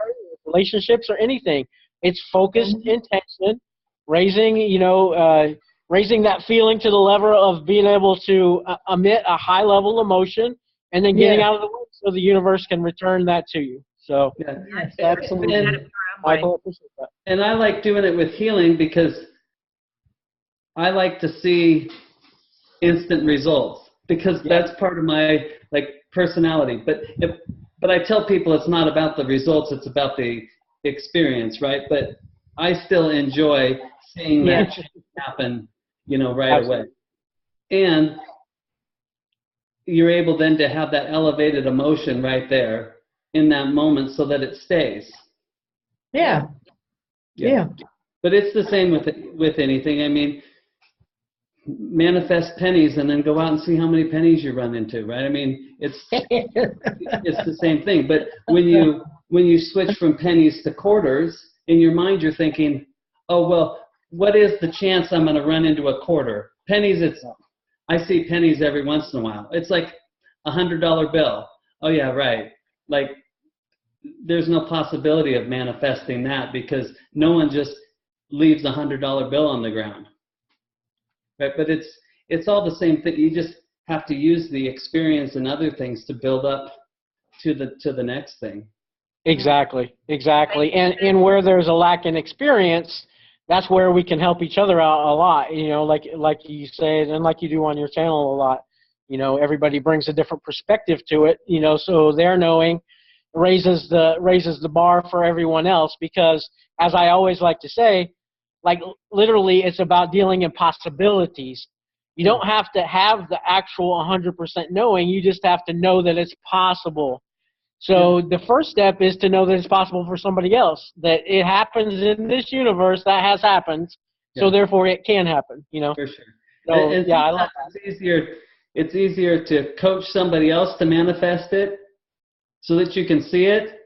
relationships, or anything. It's focused intention, raising that feeling to the level of being able to emit a high level emotion, and then getting out of the way so the universe can return that to you. So, yes, absolutely. Michael, appreciate that. And I like doing it with healing because I like to see instant results, because that's part of my personality. But I tell people it's not about the results, it's about the experience, right? But I still enjoy seeing that happen, you know, right away. And you're able then to have that elevated emotion right there in that moment, so that it stays. Yeah. But it's the same with anything. I mean, manifest pennies and then go out and see how many pennies you run into, right? I mean, it's the same thing. But when you switch from pennies to quarters, in your mind you're thinking, oh, well, what is the chance I'm going to run into a quarter? Pennies, I see pennies every once in a while. It's like $100 bill. Oh yeah, right. Like, there's no possibility of manifesting that, because no one just leaves $100 bill on the ground. Right? But it's all the same thing. You just have to use the experience and other things to build up to the next thing. Exactly. And where there's a lack in experience, that's where we can help each other out a lot. You know, like you said, and like you do on your channel a lot. You know, everybody brings a different perspective to it. You know, so their knowing raises the bar for everyone else, because, as I always like to say, like, literally, it's about dealing in possibilities. You don't have to have the actual 100% knowing. You just have to know that it's possible. So the first step is to know that it's possible for somebody else, that it happens in this universe, that has happened, so therefore it can happen, you know. For sure. So, and I love that. It's easier to coach somebody else to manifest it so that you can see it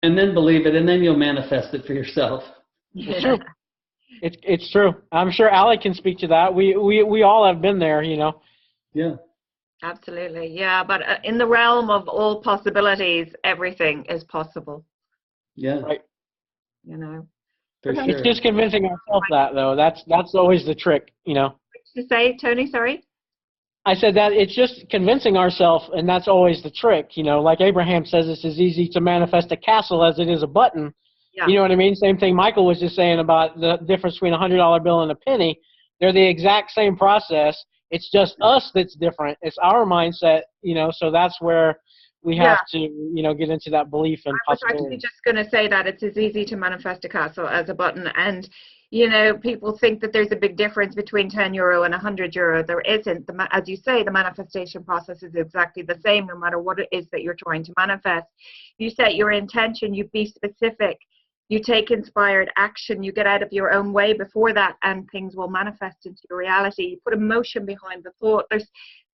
and then believe it, and then you'll manifest it for yourself. It's true. It's true. I'm sure Allie can speak to that. We all have been there, you know. Yeah. Absolutely, yeah. But in the realm of all possibilities, everything is possible. Yeah. Right. You know. For sure. It's just convincing ourselves that, though. That's always the trick, you know. What did you say, Tony? Sorry. I said that it's just convincing ourselves, and that's always the trick, you know. Like Abraham says, it's as easy to manifest a castle as it is a button. Yeah. You know what I mean? Same thing Michael was just saying about the difference between a $100 bill and a penny. They're the exact same process. It's just us that's different. It's our mindset, you know, so that's where we have to, you know, get into that belief and possibility. I was actually just going to say that it's as easy to manifest a castle as a button. And, you know, people think that there's a big difference between €10 and €100. There isn't. As you say, the manifestation process is exactly the same, no matter what it is that you're trying to manifest. You set your intention, you be specific. you take inspired action, you get out of your own way before that, and things will manifest into your reality. You put emotion behind the thought. There's,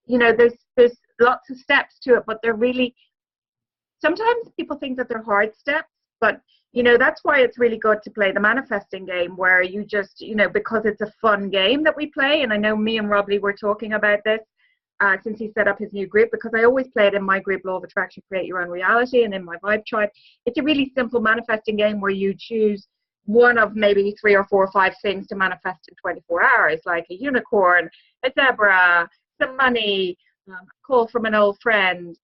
you know, there's lots of steps to it, but they're really, sometimes people think that they're hard steps, but you know, that's why it's really good to play the manifesting game, where you just, you know, because it's a fun game that we play. And I know me and Rob Lee were talking about this since he set up his new group, because I always play it in my group, Law of Attraction, Create Your Own Reality, and in my Vibe Tribe. It's a really simple manifesting game where you choose one of maybe 3 or 4 or 5 things to manifest in 24 hours, like a unicorn, a zebra, some money, a call from an old friend,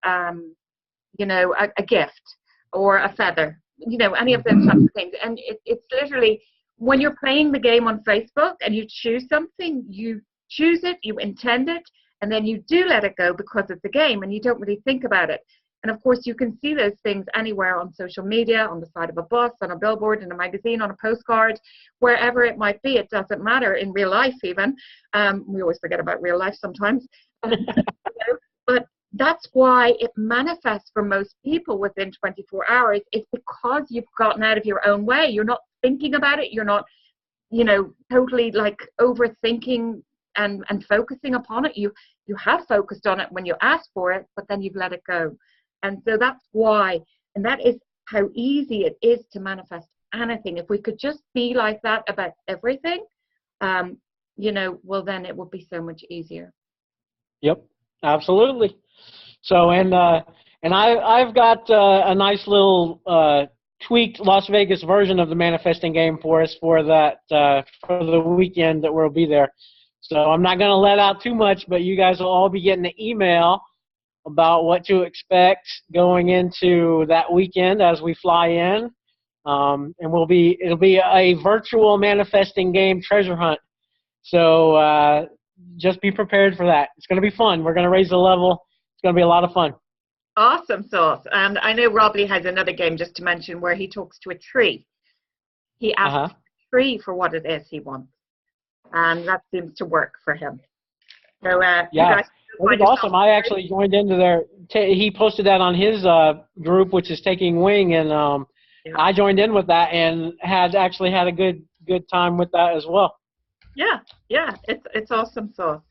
you know, a gift or a feather. You know, any of those types of things. And it's literally, when you're playing the game on Facebook and you choose something, you choose it, you intend it, and then you do let it go because it's a game and you don't really think about it. And of course, you can see those things anywhere on social media, on the side of a bus, on a billboard, in a magazine, on a postcard, wherever it might be. It doesn't matter, in real life even. We always forget about real life sometimes. You know, but that's why it manifests for most people within 24 hours. It's because you've gotten out of your own way. You're not thinking about it. You're not, you know, totally like overthinking and focusing upon it. You have focused on it when you asked for it, but then you've let it go. And so that's why, and that is how easy it is to manifest anything. If we could just be like that about everything, you know, well, then it would be so much easier. Yep, absolutely. So, and I've got a nice little tweaked Las Vegas version of the manifesting game for us for that for the weekend that we'll be there. So I'm not going to let out too much, but you guys will all be getting an email about what to expect going into that weekend as we fly in, and it'll be a virtual manifesting game treasure hunt. So just be prepared for that. It's going to be fun. We're going to raise the level. It's going to be a lot of fun. Awesome sauce. And I know Rob Lee has another game just to mention where he talks to a tree. He asks the tree for what it is he wants, and that seems to work for him. So yeah, you guys, that was awesome. I actually joined into their. He posted that on his group, which is Taking Wing, and yeah. I joined in with that and had a good time with that as well. Yeah, it's awesome sauce.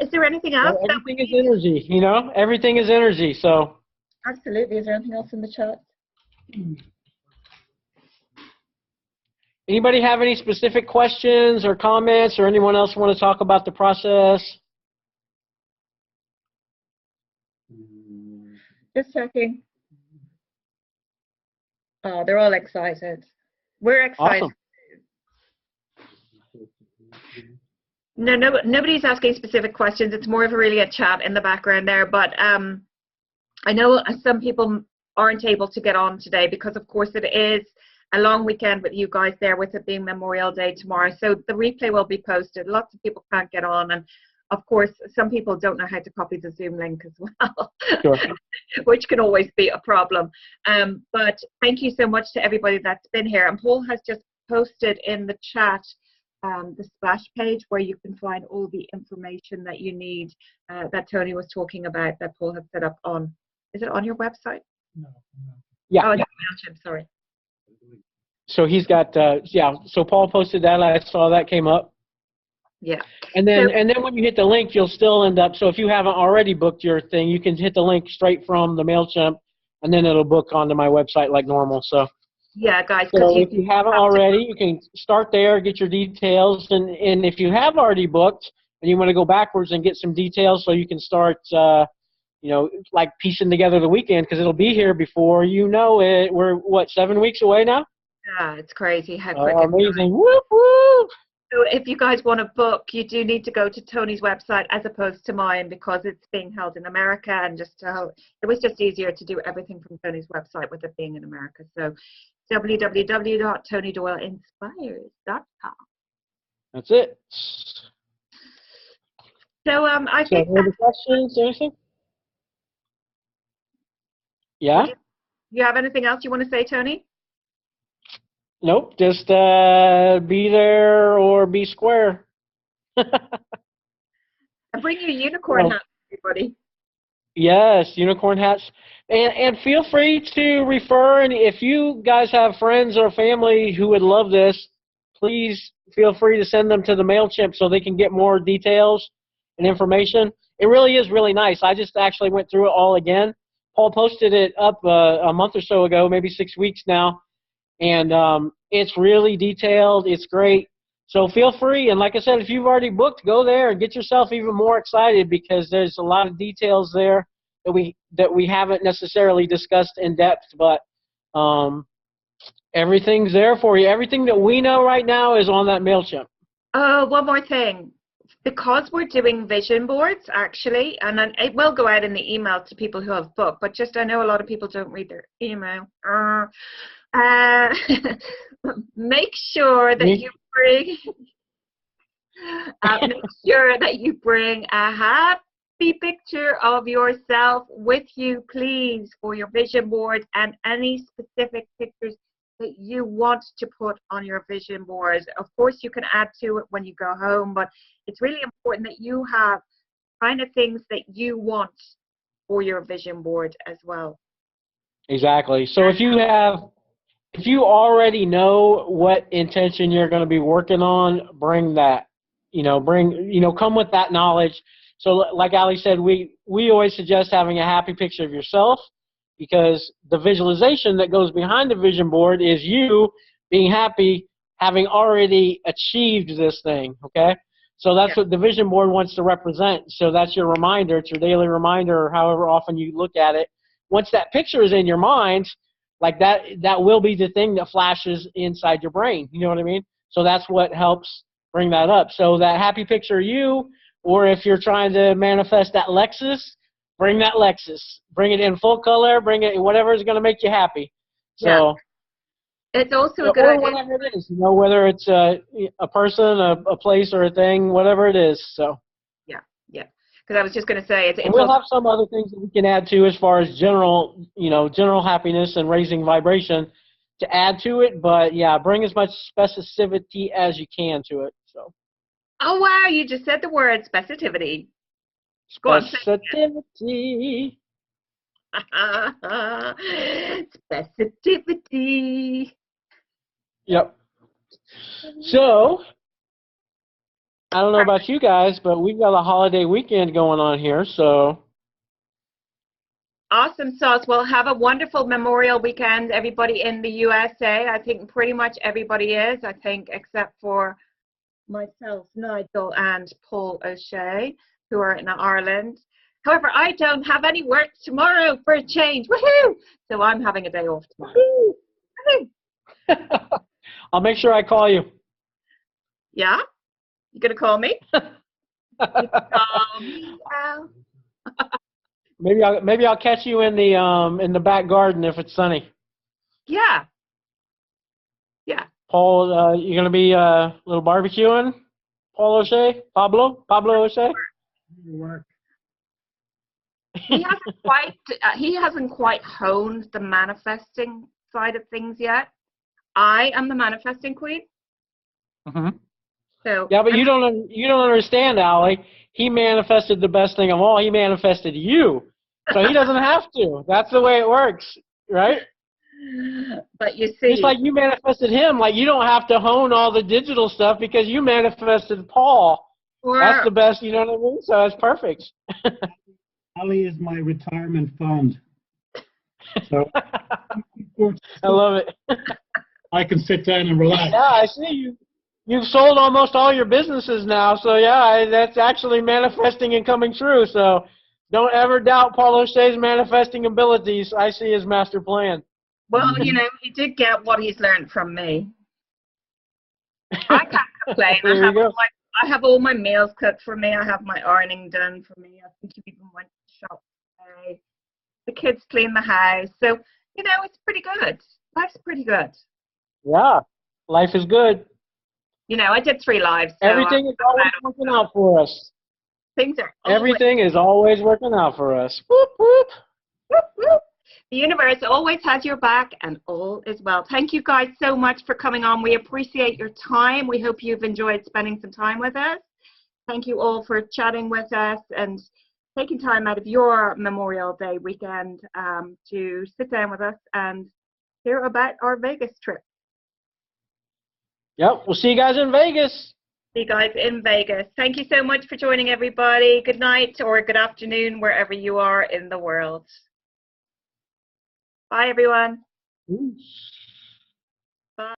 Is there anything else? Well, everything is energy, you know. Everything is energy. So. Absolutely. Is there anything else in the chat? Anybody have any specific questions or comments, or anyone else want to talk about the process? Just checking. Oh, they're all excited. We're excited. Awesome. No, nobody's asking specific questions. It's more of a chat in the background there. But I know some people aren't able to get on today because, of course, it is a long weekend with you guys there, with it being Memorial Day tomorrow. So the replay will be posted. Lots of people can't get on. And, of course, some people don't know how to copy the Zoom link as well, sure. Which can always be a problem. But thank you so much to everybody that's been here. And Paul has just posted in the chat the splash page where you can find all the information that you need that Tony was talking about, that Paul has set up on. Is it on your website? No. Yeah. Oh, it's MailChimp, sorry. So he's got, so Paul posted that. I saw that came up. Yeah. And then when you hit the link, you'll still end up, so if you haven't already booked your thing, you can hit the link straight from the MailChimp, and then it'll book onto my website like normal. So. Yeah, guys. So if you haven't already, you can start there, get your details, and if you have already booked and you want to go backwards and get some details, so you can start, you know, like piecing together the weekend, because it'll be here before you know it. We're what, 7 weeks away now? Yeah, it's crazy how quick. Amazing! Whoop whoop! So if you guys want to book, you do need to go to Tony's website as opposed to mine, because it's being held in America, and it was just easier to do everything from Tony's website with it being in America. So www.tonydoyleinspires.com. That's it. So I think. Any questions? Anything? Yeah. Do you have anything else you want to say, Tony? Nope. Just be there or be square. Bring your unicorn hat, everybody. Yes, unicorn hats. And feel free to refer, and if you guys have friends or family who would love this, please feel free to send them to the MailChimp so they can get more details and information. It really is really nice. I just actually went through it all again. Paul posted it up a month or so ago, maybe 6 weeks now, and it's really detailed. It's great. So feel free, and like I said, if you've already booked, go there and get yourself even more excited because there's a lot of details there that we haven't necessarily discussed in depth, but everything's there for you. Everything that we know right now is on that MailChimp. One more thing. Because we're doing vision boards, actually, and then it will go out in the email to people who have booked, but just I know a lot of people don't read their email. Make sure that you bring a happy picture of yourself with you, please, for your vision board, and any specific pictures that you want to put on your vision board. Of course, you can add to it when you go home, but it's really important that you have kind of things that you want for your vision board as well. Exactly. So if you already know what intention you're going to be working on, bring that. Come with that knowledge. So like Allie said, we always suggest having a happy picture of yourself, because the visualization that goes behind the vision board is you being happy, having already achieved this thing, okay? So that's what the vision board wants to represent. So that's your reminder. It's your daily reminder, or however often you look at it. Once that picture is in your mind, like that will be the thing that flashes inside your brain. You know what I mean? So that's what helps bring that up. So that happy picture of you, or if you're trying to manifest that Lexus, bring that Lexus. Bring it in full color. Bring it whatever is going to make you happy. So it's also a good idea. Whatever it is, whether it's a person, a place, or a thing, whatever it is. So because I was just going to say we'll have some other things that we can add to as far as general happiness and raising vibration to add to it. But yeah, bring as much specificity as you can to it. So. Oh wow! You just said the word specificity. Specificity. Specificity. Yep. So, I don't know about you guys, but we've got a holiday weekend going on here, so. Awesome sauce. Well, have a wonderful Memorial weekend, everybody in the USA. I think pretty much everybody is, except for myself, Nigel, and Paul O'Shea, who are in Ireland. However, I don't have any work tomorrow for a change. Woohoo! So I'm having a day off tomorrow. Woohoo! I'll make sure I call you. Yeah? You gonna call me? Call me out. Maybe I'll catch you in the back garden if it's sunny. Yeah. Paul, you gonna be a little barbecuing? Paul O'Shea? Pablo O'Shea? He hasn't quite honed the manifesting side of things yet. I am the manifesting queen. Mm-hmm. So yeah, but you don't understand, Allie. He manifested the best thing of all. He manifested you, so he doesn't have to. That's the way it works, right? But you see, just like you manifested him, like you don't have to hone all the digital stuff because you manifested Paul. That's the best, you know what I mean? So it's perfect. Allie is my retirement fund. So I love it. I can sit down and relax. Yeah, I see you. You've sold almost all your businesses now, so yeah, that's actually manifesting and coming true. So don't ever doubt Paul O'Shea's manifesting abilities. I see his master plan. Well, he did get what he's learned from me. I can't complain. I have all my meals cooked for me. I have my ironing done for me. I think you even went to the shop today. The kids clean the house. So, it's pretty good. Life's pretty good. Yeah, life is good. I did 3 lives. So everything is always working out for us. Everything is always working out for us. Whoop, whoop. Whoop, whoop. The universe always has your back, and all is well. Thank you guys so much for coming on. We appreciate your time. We hope you've enjoyed spending some time with us. Thank you all for chatting with us and taking time out of your Memorial Day weekend to sit down with us and hear about our Vegas trip. Yep, we'll see you guys in Vegas. See you guys in Vegas. Thank you so much for joining, everybody. Good night or good afternoon, wherever you are in the world. Bye, everyone. Ooh.